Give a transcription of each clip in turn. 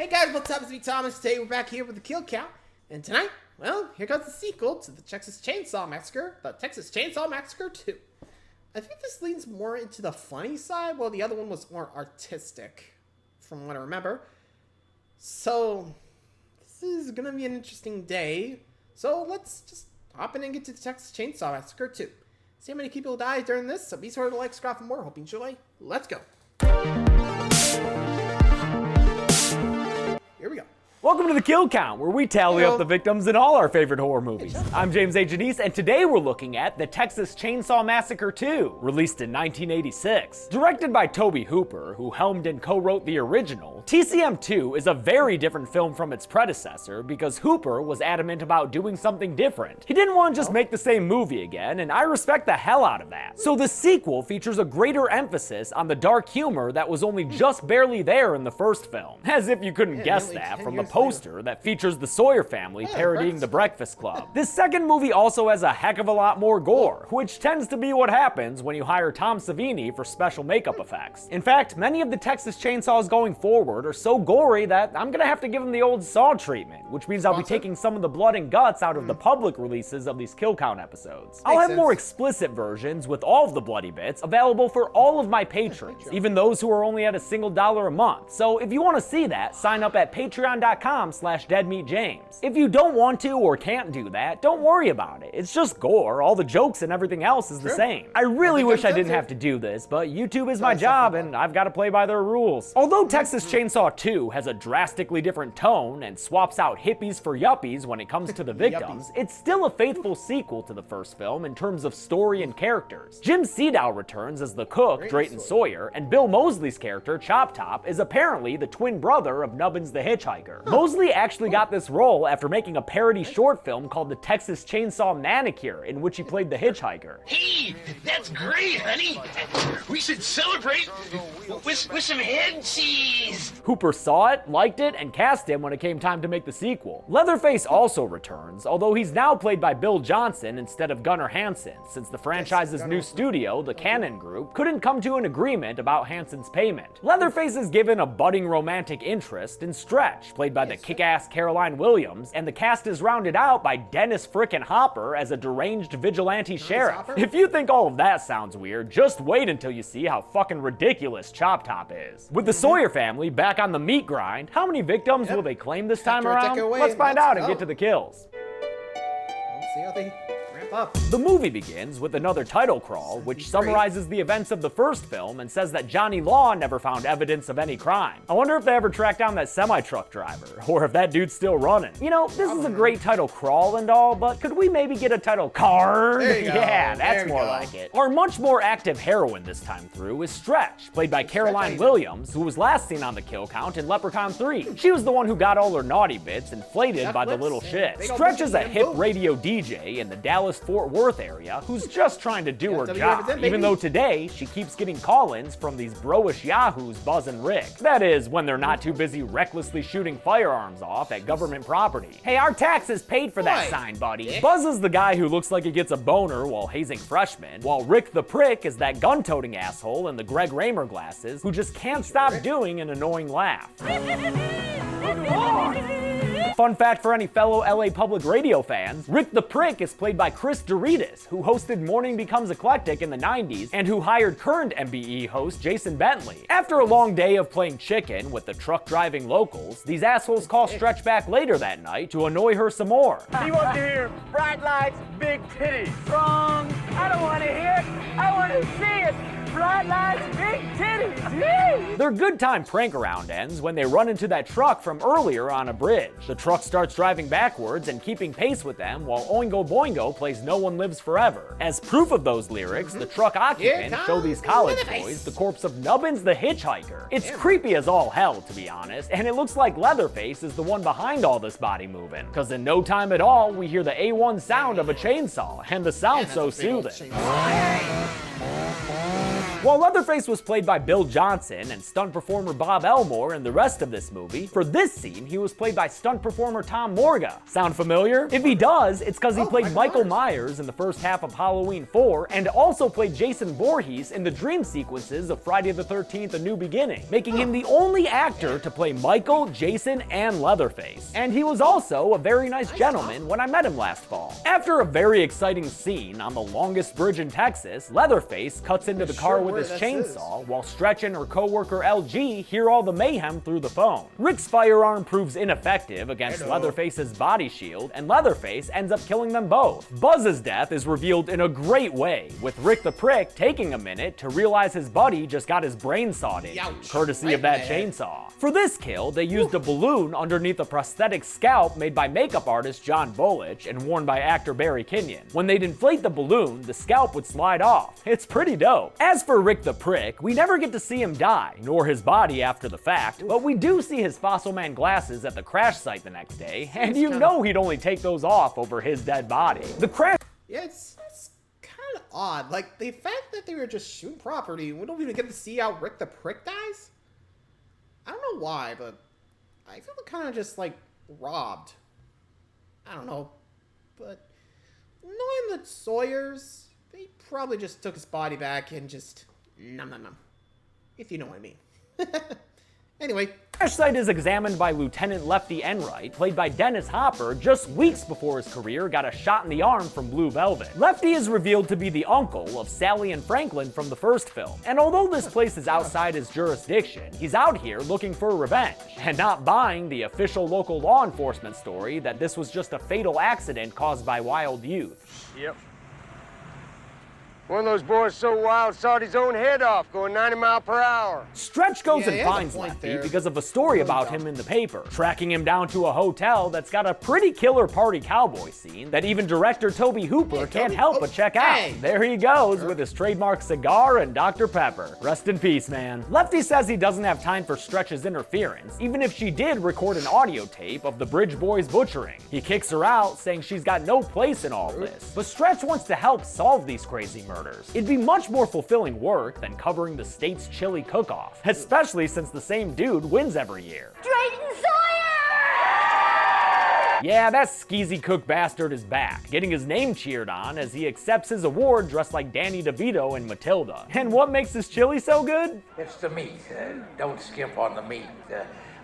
Hey guys, what's up? It's me, Thomas. Today we're back here with the kill count. And tonight, well, here comes the sequel to the Texas Chainsaw Massacre, the Texas Chainsaw Massacre 2. I think this leans more into the funny side, while the other one was more artistic, from what I remember. So, this is gonna be an interesting day. So let's just hop in and get to the Texas Chainsaw Massacre 2. See how many people die during this, so be sure to like, subscribe for more. Hope you enjoy. Let's go. Here we go. Welcome to the Kill Count, where we tally up the victims in all our favorite horror movies. I'm James A. Janice, and today we're looking at the Texas Chainsaw Massacre 2, released in 1986. Directed by Tobe Hooper, who helmed and co-wrote the original, TCM 2 is a very different film from its predecessor because Hooper was adamant about doing something different. He didn't want to just make the same movie again, and I respect the hell out of that. So the sequel features a greater emphasis on the dark humor that was only just barely there in the first film. As if you couldn't guess that from the poster that features the Sawyer family parodying the Breakfast Club. This second movie also has a heck of a lot more gore, which tends to be what happens when you hire Tom Savini for special makeup effects. In fact, many of the Texas Chainsaws going forward are so gory that I'm gonna have to give them the old Saw treatment, which means I'll be taking some of the blood and guts out of the public releases of these Kill Count episodes. I'll have more explicit versions with all of the bloody bits available for all of my patrons, even those who are only at $1 a month. So if you want to see that, sign up at patreon.com/deadmeatjames. If you don't want to or can't do that, don't worry about it. It's just gore. All the jokes and everything else is the same. I really wish I didn't have to do this, but YouTube is my job and I've got to play by their rules. Although Texas Chainsaw 2 has a drastically different tone and swaps out hippies for yuppies when it comes to the victims, it's still a faithful sequel to the first film in terms of story and characters. Jim Sedow returns as the cook, Drayton Sawyer, and Bill Moseley's character, Chop Top, is apparently the twin brother of Nubbins the Hitchhiker. Moseley actually got this role after making a parody short film called The Texas Chainsaw Manicure, in which he played the hitchhiker. Hey, that's great, honey. We should celebrate with some head cheese. Hooper saw it, liked it, and cast him when it came time to make the sequel. Leatherface also returns, although he's now played by Bill Johnson instead of Gunnar Hansen, since the franchise's new studio, the Cannon Group, couldn't come to an agreement about Hansen's payment. Leatherface is given a budding romantic interest in Stretch, played by the kick-ass Caroline Williams, and the cast is rounded out by Dennis frickin' Hopper as a deranged vigilante sheriff. If you think all of that sounds weird, just wait until you see how fucking ridiculous Chop Top is. With the Sawyer family back on the meat grind, how many victims will they claim this time around? Let's find out and get to the kills. Let's see how they ramp up. The movie begins with another title crawl, which summarizes the events of the first film and says that Johnny Law never found evidence of any crime. I wonder if they ever tracked down that semi-truck driver, or if that dude's still running. You know, this is a great title crawl and all, but could we maybe get a title card? Yeah, that's more like it. Our much more active heroine this time through is Stretch, played by Caroline Williams, who was last seen on the Kill Count in Leprechaun 3. She was the one who got all her naughty bits inflated by the little shit. Stretch is a hip radio DJ in the Dallas-Fort Worth area who's just trying to do her job, even though today she keeps getting call-ins from these bro-ish yahoos Buzz and Rick. That is, when they're not too busy recklessly shooting firearms off at government property. Hey, our taxes paid for that sign, buddy. Buzz is the guy who looks like he gets a boner while hazing freshmen, while Rick the Prick is that gun-toting asshole in the Greg Raymer glasses who just can't stop doing an annoying laugh. Fun fact for any fellow LA Public Radio fans, Rick the Prick is played by Chris Doritas, who hosted Morning Becomes Eclectic in the 90s and who hired current MBE host Jason Bentley. After a long day of playing chicken with the truck-driving locals, these assholes call Stretch back later that night to annoy her some more. He wants to hear bright lights, big titties. Wrong. I don't want to hear it. I want to see it. Bright lights, big titties. Yee! Their good time prank around ends when they run into that truck from earlier on a bridge. The truck starts driving backwards and keeping pace with them while Oingo Boingo plays No One Lives Forever. As proof of those lyrics, the truck occupants show these college boys the corpse of Nubbins the Hitchhiker. It's creepy as all hell, to be honest, and it looks like Leatherface is the one behind all this body moving, because in no time at all, we hear the A1 sound of a chainsaw, and the sound's so soothing. While Leatherface was played by Bill Johnson and stunt performer Bob Elmore in the rest of this movie, for this scene he was played by stunt performer Tom Morga. Sound familiar? If he does, it's because he played Michael Myers in the first half of Halloween 4 and also played Jason Voorhees in the dream sequences of Friday the 13th: A New Beginning, making him the only actor to play Michael, Jason, and Leatherface. And he was also a very nice gentleman when I met him last fall. After a very exciting scene on the longest bridge in Texas, Leatherface cuts into the car with his chainsaw while Stretch and her co-worker LG hear all the mayhem through the phone. Rick's firearm proves ineffective against Leatherface's body shield, and Leatherface ends up killing them both. Buzz's death is revealed in a great way, with Rick the Prick taking a minute to realize his buddy just got his brain sawed in, courtesy of that chainsaw. For this kill, they used a balloon underneath a prosthetic scalp made by makeup artist John Bullich and worn by actor Barry Kenyon. When they'd inflate the balloon, the scalp would slide off. It's pretty dope. As for Rick the Prick, we never get to see him die, nor his body after the fact, but we do see his Fossil Man glasses at the crash site the next day, and you know he'd only take those off over his dead body. The crash... Yeah, it's kind of odd. Like, the fact that they were just shooting property, we don't even get to see how Rick the Prick dies? I don't know why, but I feel kind of just, like, robbed. I don't know. But knowing the Sawyers, they probably just took his body back and just nom. If you know what I mean. Anyway. The crash site is examined by Lieutenant Lefty Enright, played by Dennis Hopper, just weeks before his career got a shot in the arm from Blue Velvet. Lefty is revealed to be the uncle of Sally and Franklin from the first film. And although this place is outside his jurisdiction, he's out here looking for revenge, and not buying the official local law enforcement story that this was just a fatal accident caused by wild youth. Yep. One of those boys so wild sawed his own head off going 90 miles per hour. Stretch goes and finds Lefty because of a story about him in the paper, tracking him down to a hotel that's got a pretty killer party cowboy scene that even director Toby Hooper can't help but check out. There he goes with his trademark cigar and Dr. Pepper. Rest in peace, man. Lefty says he doesn't have time for Stretch's interference, even if she did record an audio tape of the Bridge Boys butchering. He kicks her out, saying she's got no place in all this. But Stretch wants to help solve these crazy murders. It'd be much more fulfilling work than covering the state's chili cook-off, especially since the same dude wins every year. Drayton Sawyer! Yeah, that skeezy cook bastard is back, getting his name cheered on as he accepts his award dressed like Danny DeVito in Matilda. And what makes his chili so good? It's the meat. Don't skimp on the meat.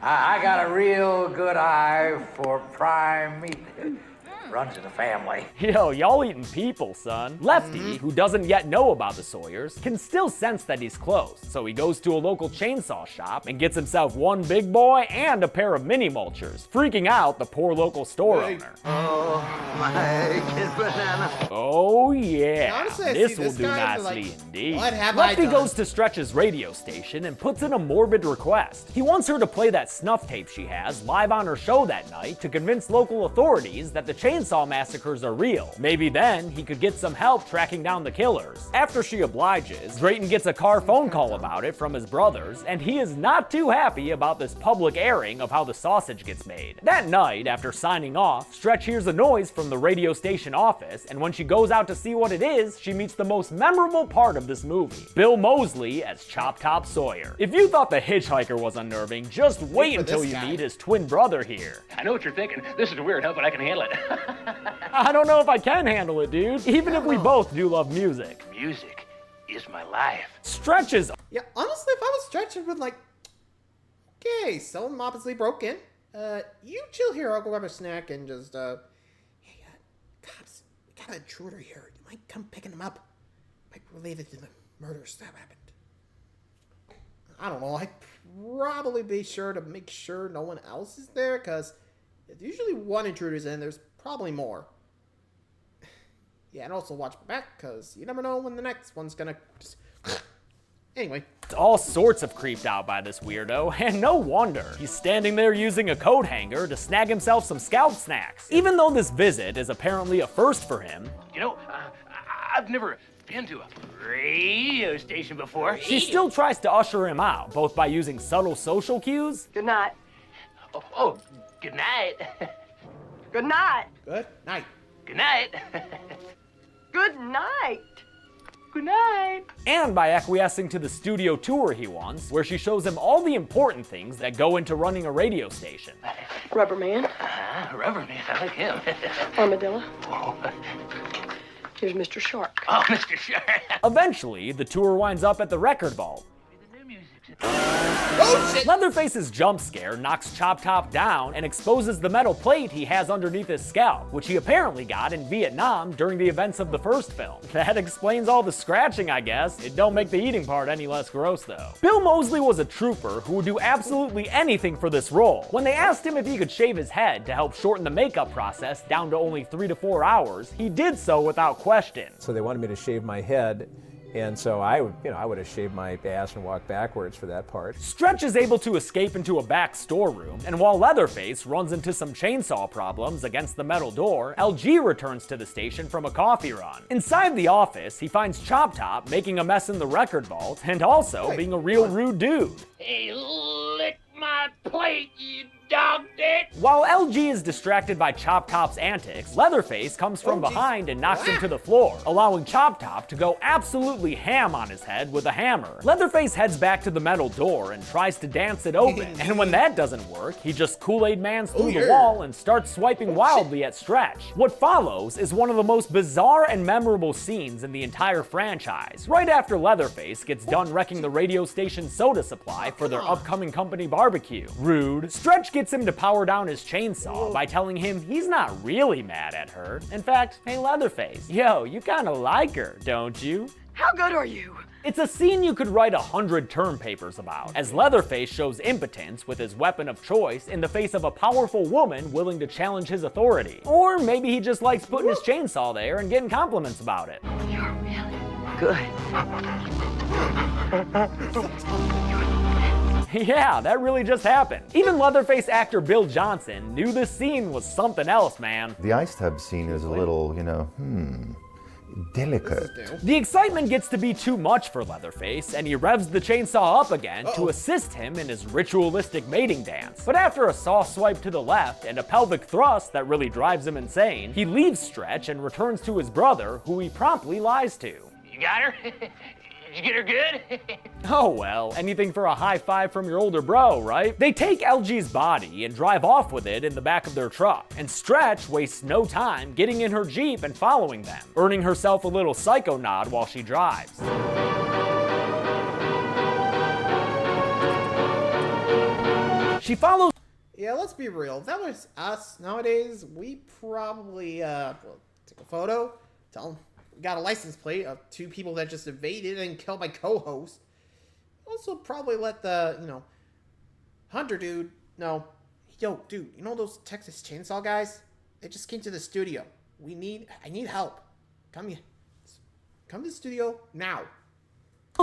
I got a real good eye for prime meat. Runs in the family. Yo, y'all eating people, son. Lefty, who doesn't yet know about the Sawyers, can still sense that he's close, so he goes to a local chainsaw shop and gets himself one big boy and a pair of mini mulchers, freaking out the poor local store owner. Oh, my kid banana. Oh yeah, honestly, this will do nicely indeed. What have I Lefty done? goes to Stretch's radio station and puts in a morbid request. He wants her to play that snuff tape she has live on her show that night to convince local authorities that the Chainsaw Massacres are real. Maybe then he could get some help tracking down the killers. After she obliges, Drayton gets a car phone call about it from his brothers, and he is not too happy about this public airing of how the sausage gets made. That night, after signing off, Stretch hears a noise from the radio station office, and when she goes out to see what it is, she meets the most memorable part of this movie, Bill Moseley as Chop Top Sawyer. If you thought the hitchhiker was unnerving, just wait until you meet his twin brother here. I know what you're thinking. This is weird, huh? But I can handle it. I don't know if I can handle it, dude. Even if we both do love music. Music is my life. Stretch is... Yeah, honestly, if I was Stretch, I'd be like, okay, someone obviously broke in. You chill here, I'll go grab a snack and just, hey, cops, we got an intruder here. You might come picking him up. Might be related to the murders that happened. I don't know, I'd probably be sure to make sure no one else is there, because if usually one intruder's in, there's probably more. Yeah, and also watch my back, because you never know when the next one's gonna just... Anyway. All sorts of creeped out by this weirdo, and no wonder. He's standing there using a coat hanger to snag himself some scalp snacks. Even though this visit is apparently a first for him, You know, I've never been to a radio station before. she still tries to usher him out, both by using subtle social cues. Good night. Oh, good night. Good night. Good night. Good night. Good night. Good night. And by acquiescing to the studio tour he wants, where she shows him all the important things that go into running a radio station. Rubberman. Rubberman, I like him. Armadillo. Oh, Here's Mr. Shark. Mr. Shark. Eventually, the tour winds up at the record vault. Oh shit! Leatherface's jump scare knocks Chop Top down and exposes the metal plate he has underneath his scalp, which he apparently got in Vietnam during the events of the first film. That explains all the scratching, I guess. It don't make the eating part any less gross, though. Bill Moseley was a trooper who would do absolutely anything for this role. When they asked him if he could shave his head to help shorten the makeup process down to only 3 to 4 hours, he did so without question. So they wanted me to shave my head. And so I would have shaved my ass and walked backwards for that part. Stretch is able to escape into a back storeroom, and while Leatherface runs into some chainsaw problems against the metal door, LG returns to the station from a coffee run. Inside the office, he finds Chop Top making a mess in the record vault, and also being a real rude dude. Hey, lick my plate, you dog dick. While LG is distracted by Chop Top's antics, Leatherface comes from behind and knocks him to the floor, allowing Chop Top to go absolutely ham on his head with a hammer. Leatherface heads back to the metal door and tries to dance it open, and when that doesn't work, he just Kool-Aid Mans through the wall and starts swiping wildly at Stretch. What follows is one of the most bizarre and memorable scenes in the entire franchise, right after Leatherface gets done wrecking the radio station soda supply for their upcoming company barbecue. Rude. Stretch gets him to power down his chainsaw by telling him he's not really mad at her. In fact, hey Leatherface, yo, you kinda like her, don't you? How good are you? It's a scene you could write 100 term papers about, as Leatherface shows impotence with his weapon of choice in the face of a powerful woman willing to challenge his authority. Or maybe he just likes putting his chainsaw there and getting compliments about it. You're really good. Yeah, that really just happened. Even Leatherface actor Bill Johnson knew this scene was something else, man. The ice tub scene is a little, delicate. The excitement gets to be too much for Leatherface, and he revs the chainsaw up again to assist him in his ritualistic mating dance. But after a saw swipe to the left and a pelvic thrust that really drives him insane, he leaves Stretch and returns to his brother, who he promptly lies to. You got her? Did you get her good? Oh well, anything for a high five from your older bro, right? They take LG's body and drive off with it in the back of their truck, and Stretch wastes no time getting in her Jeep and following them, earning herself a little psycho nod while she drives. She follows. Yeah, let's be real. If that was us nowadays, we probably take a photo, tell them we got a license plate of 2 people that just evaded and killed my co-host. Also, probably let the Hunter dude know, yo, dude, you know those Texas Chainsaw guys? They just came to the studio. I need help. Come here. Come to the studio now.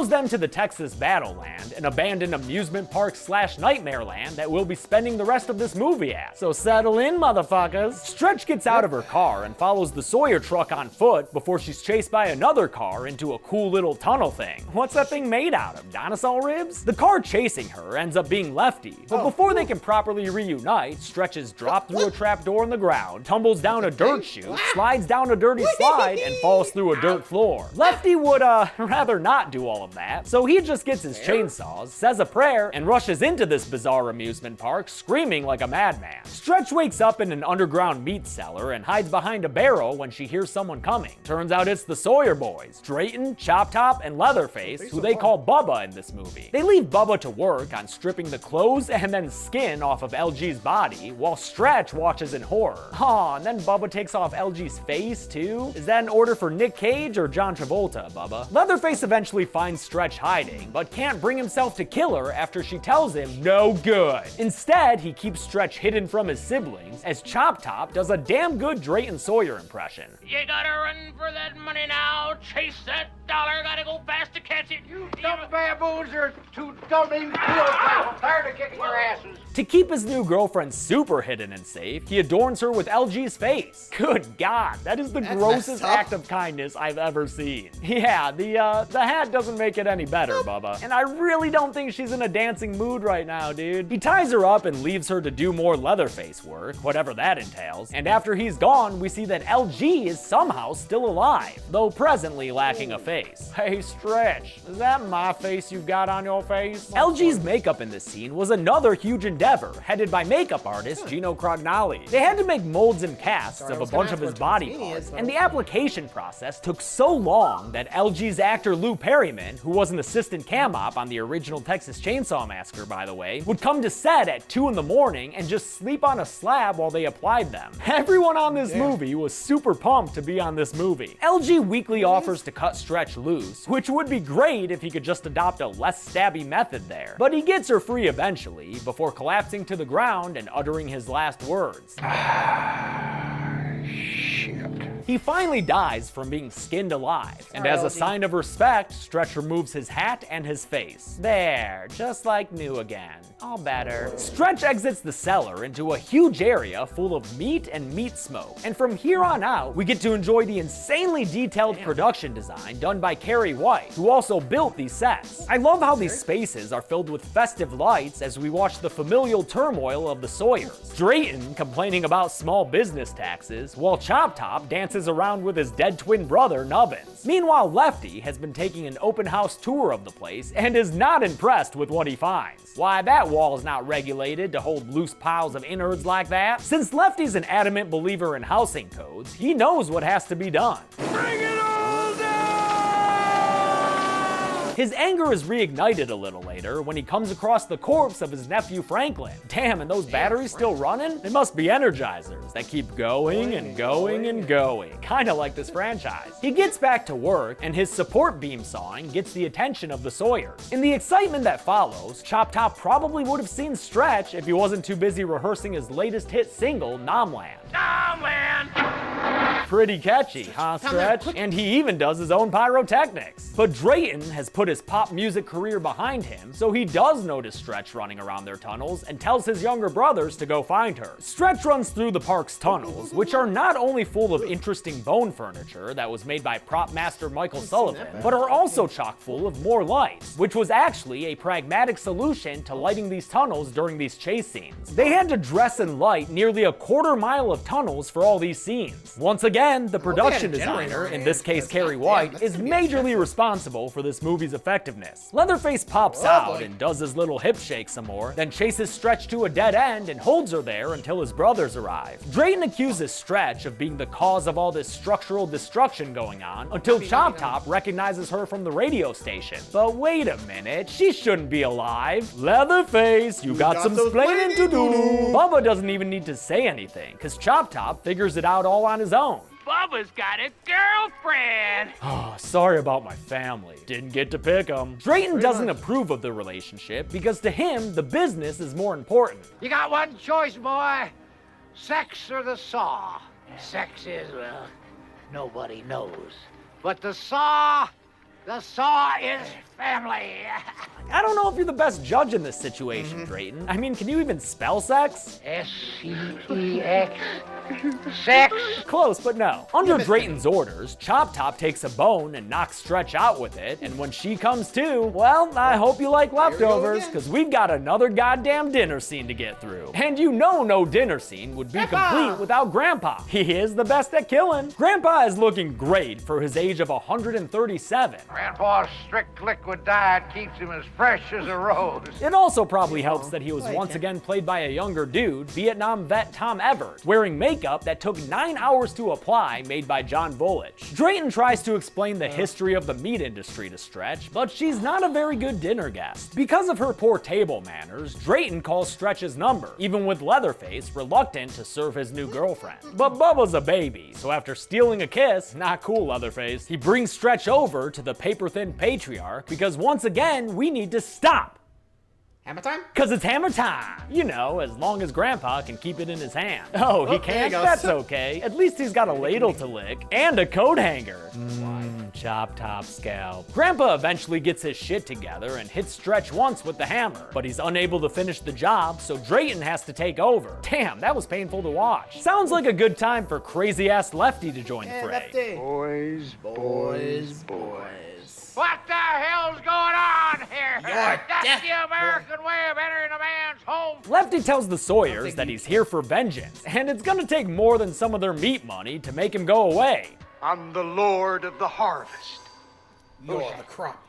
Them to the Texas Battleland, an abandoned amusement park / nightmare land that we'll be spending the rest of this movie at. So settle in, motherfuckers. Stretch gets out of her car and follows the Sawyer truck on foot before she's chased by another car into a cool little tunnel thing. What's that thing made out of? Dinosaur ribs? The car chasing her ends up being Lefty, but before they can properly reunite, Stretch is dropped through a trapdoor in the ground, tumbles down a dirt chute, slides down a dirty slide, and falls through a dirt floor. Lefty would rather not do all of that, so he just gets his chainsaws, says a prayer, and rushes into this bizarre amusement park screaming like a madman. Stretch wakes up in an underground meat cellar and hides behind a barrel when she hears someone coming. Turns out it's the Sawyer boys, Drayton, Chop Top, and Leatherface, who they call Bubba in this movie. They leave Bubba to work on stripping the clothes and then skin off of LG's body, while Stretch watches in horror. Aw, and then Bubba takes off LG's face too? Is that an order for Nick Cage or John Travolta, Bubba? Leatherface eventually finds Stretch hiding, but can't bring himself to kill her after she tells him no good. Instead, he keeps Stretch hidden from his siblings, as Chop Top does a damn good Drayton Sawyer impression. You gotta run for that money now. Chase that dollar. Gotta go fast to catch it. You Dumb baboons are too dumb to even feel safe. I'm tired of kicking your asses. To keep his new girlfriend super hidden and safe, he adorns her with LG's face. Good God, that is the grossest act of kindness I've ever seen. Yeah, the hat doesn't make it any better, Bubba. And I really don't think she's in a dancing mood right now, dude. He ties her up and leaves her to do more Leatherface work, whatever that entails. And after he's gone, we see that LG is somehow still alive, though presently lacking a face. face. Hey, Stretch, is that my face you've got on your face? LG's makeup in this scene was another huge endeavor, headed by makeup artist Gino Crognali. They had to make molds and casts of a bunch of his body parts, and the application process took so long that LG's actor Lou Perryman, who was an assistant cam op on the original Texas Chainsaw Massacre, by the way, would come to set at 2 in the morning and just sleep on a slab while they applied them. Everyone on this movie was super pumped to be on this movie. LG weekly offers to cut Stretch loose, which would be great if he could just adopt a less stabby method there. But he gets her free eventually, before collapsing to the ground and uttering his last words. He finally dies from being skinned alive, and as a sign of respect, Stretch removes his hat and his face. There, just like new again. All better. Stretch exits the cellar into a huge area full of meat and meat smoke, and from here on out, we get to enjoy the insanely detailed production design done by Carrie White, who also built these sets. I love how these spaces are filled with festive lights as we watch the familial turmoil of the Sawyers. Drayton complaining about small business taxes, while Chop Top dances around with his dead twin brother, Nubbins. Meanwhile, Lefty has been taking an open house tour of the place and is not impressed with what he finds. Why, that wall is not regulated to hold loose piles of innards like that. Since Lefty's an adamant believer in housing codes, he knows what has to be done. Bring it all down! His anger is reignited a little later when he comes across the corpse of his nephew Franklin. Damn, and those batteries still running? They must be energizers that keep going and going and going. Kinda like this franchise. He gets back to work, and his support beam sawing gets the attention of the Sawyers. In the excitement that follows, Chop Top probably would have seen Stretch if he wasn't too busy rehearsing his latest hit single, Nomland. Nomland! Pretty catchy, huh, Stretch? And he even does his own pyrotechnics. But Drayton has put his pop music career behind him, so he does notice Stretch running around their tunnels and tells his younger brothers to go find her. Stretch runs through the park's tunnels, which are not only full of interesting bone furniture that was made by prop master Michael Sullivan, but are also chock full of more lights, which was actually a pragmatic solution to lighting these tunnels during these chase scenes. They had to dress and light nearly a quarter mile of tunnels for all these scenes. Once again, the production designer, in this case Carrie White, is majorly responsible for this movie's effectiveness. Leatherface pops out and does his little hip shake some more, then chases Stretch to a dead end and holds her there until his brothers arrive. Drayton accuses Stretch of being the cause of all this structural destruction going on until Chop Top recognizes her from the radio station. But wait a minute, she shouldn't be alive. Leatherface, you got some splaining to do. Bubba doesn't even need to say anything, cause Chop Top figures it out all on his own. Bubba's got a girlfriend! Oh, sorry about my family. Didn't get to pick them. Drayton doesn't approve of the relationship because to him, the business is more important. You got one choice, boy. Sex or the saw. Sex is, well, nobody knows. But the saw is family. I don't know if you're the best judge in this situation, Drayton. I mean, can you even spell sex? S-C-E-X. Sex? Close, but no. Under Drayton's orders, Chop Top takes a bone and knocks Stretch out with it, and when she comes to, well, I hope you like leftovers, because we've got another goddamn dinner scene to get through. And you know no dinner scene would be complete without Grandpa. He is the best at killing. Grandpa is looking great for his age of 137. Grandpa's strict liquid diet keeps him as fresh as a rose. It also probably helps that he was once again played by a younger dude, Vietnam vet Tom Everett, wearing makeup that took 9 hours to apply, made by John Volich. Drayton tries to explain the history of the meat industry to Stretch, but she's not a very good dinner guest. Because of her poor table manners, Drayton calls Stretch's number, even with Leatherface reluctant to serve his new girlfriend. But Bubba's a baby, so after stealing a kiss, not cool Leatherface, he brings Stretch over to the paper-thin patriarch because once again, we need to stop. Hammer time? Cause it's hammer time. You know, as long as Grandpa can keep it in his hand. Oh, he can't? That's okay. At least he's got a ladle to lick and a coat hanger. Chop Top scalp. Grandpa eventually gets his shit together and hits Stretch once with the hammer, but he's unable to finish the job, so Drayton has to take over. Damn, that was painful to watch. Sounds like a good time for crazy-ass Lefty to join the fray. Lefty. Boys. What the hell's going on here? You're That's deaf, the American way of entering a man's home. Lefty tells the Sawyers that he's here for vengeance, and it's gonna take more than some of their meat money to make him go away. I'm the Lord of the Harvest. You're the crop.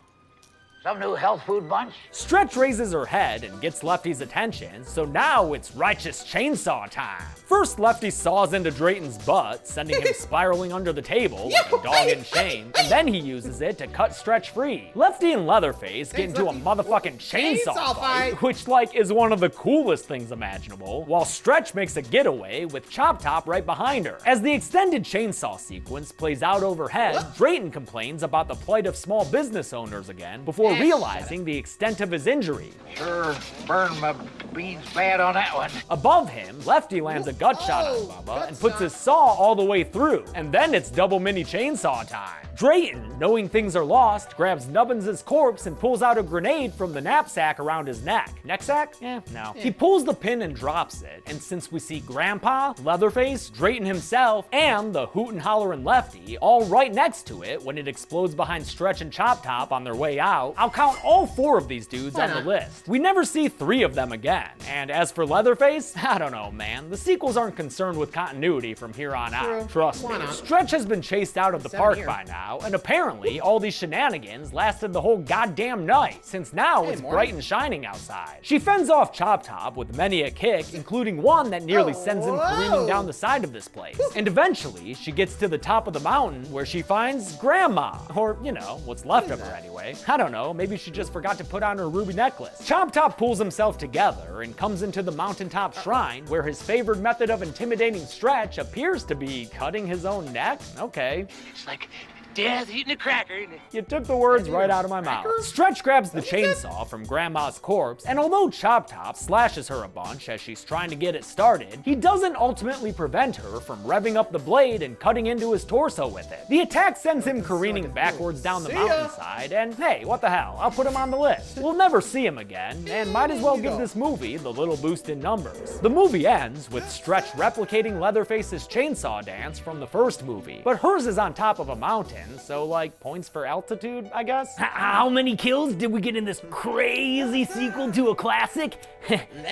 Some new health food bunch? Stretch raises her head and gets Lefty's attention, so now it's righteous chainsaw time. First, Lefty saws into Drayton's butt, sending him spiraling under the table like a dog in shame, and then he uses it to cut Stretch free. Lefty and Leatherface get into a motherfucking chainsaw fight, which, like, is one of the coolest things imaginable, while Stretch makes a getaway with Chop Top right behind her. As the extended chainsaw sequence plays out overhead, Drayton complains about the plight of small business owners again, before realizing the extent of his injury. Sure burned my beans bad on that one. Above him, Lefty lands a gut shot on Bubba and puts his saw all the way through, and then it's double mini chainsaw time. Drayton, knowing things are lost, grabs Nubbins' corpse and pulls out a grenade from the knapsack around his neck. Neck sack? No. He pulls the pin and drops it, and since we see Grandpa, Leatherface, Drayton himself, and the hootin' hollerin' Lefty all right next to it when it explodes behind Stretch and Chop Top on their way out, I'll count all 4 of these dudes on the list. We never see 3 of them again, and as for Leatherface, I don't know, man. The sequels aren't concerned with continuity from here on out. Trust me. Stretch has been chased out of the park by now, and apparently all these shenanigans lasted the whole goddamn night, since now it's bright and shining outside. She fends off Chop Top with many a kick, including one that nearly sends him careening down the side of this place. And eventually, she gets to the top of the mountain where she finds Grandma, or, you know, what's left of her anyway. I don't know, maybe she just forgot to put on her ruby necklace. Chop Top pulls himself together and comes into the mountaintop shrine where his favored method of intimidating Stretch appears to be cutting his own neck. Okay. It's like death eating a cracker. You took the words right out of my mouth. Stretch grabs the chainsaw from Grandma's corpse, and although Chop Top slashes her a bunch as she's trying to get it started, he doesn't ultimately prevent her from revving up the blade and cutting into his torso with it. The attack sends him careening backwards down the mountainside, and hey, what the hell, I'll put him on the list. We'll never see him again, and might as well give this movie the little boost in numbers. The movie ends with Stretch replicating Leatherface's chainsaw dance from the first movie, but hers is on top of a mountain, so like points for altitude, I guess? How many kills did we get in this crazy sequel to a classic?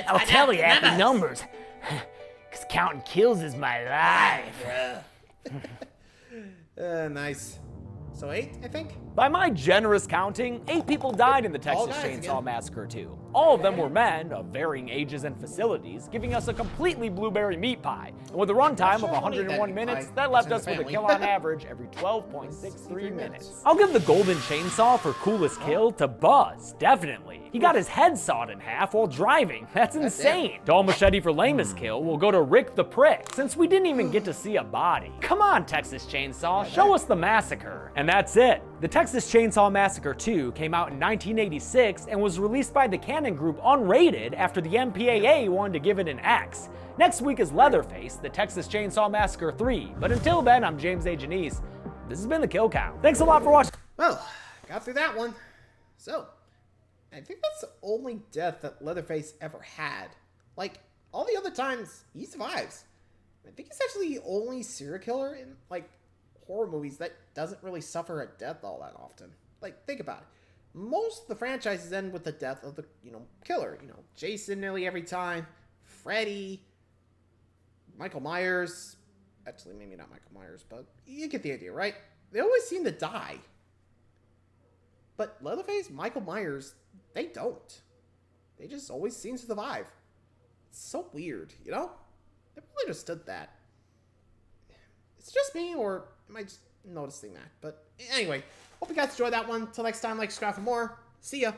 I'll tell you at the numbers, because counting kills is my life. Nice. So 8, I think? By my generous counting, 8 people died in the Texas Chainsaw Massacre 2. All of them were men of varying ages and facilities, giving us a completely blueberry meat pie. And with a runtime of 101 minutes, that left us with a kill on average every 12.63 minutes. I'll give the golden chainsaw for coolest kill to Buzz, definitely. He got his head sawed in half while driving. That's insane. Dull machete for lamest kill will go to Rick the Prick, since we didn't even get to see a body. Come on, Texas Chainsaw, show us the massacre. And that's it. The Texas Chainsaw Massacre 2 came out in 1986 and was released by the Cannon Group unrated after the MPAA wanted to give it an X. Next week is Leatherface, the Texas Chainsaw Massacre 3. But until then, I'm James A. Janice. This has been The Kill Count. Thanks a lot for watching. Well, got through that one. So, I think that's the only death that Leatherface ever had. Like, all the other times, he survives. I think he's actually the only serial killer in, like, horror movies that doesn't really suffer a death all that often. Like, think about it. Most of the franchises end with the death of the, killer. Jason nearly every time, Freddy, Michael Myers. Actually, maybe not Michael Myers, but you get the idea, right? They always seem to die. But Leatherface, Michael Myers, they don't. They just always seem to survive. It's so weird, Never really understood that. It's just me, or am I just noticing that? But anyway, hope you guys enjoyed that one. Till next time, like, subscribe for more. See ya.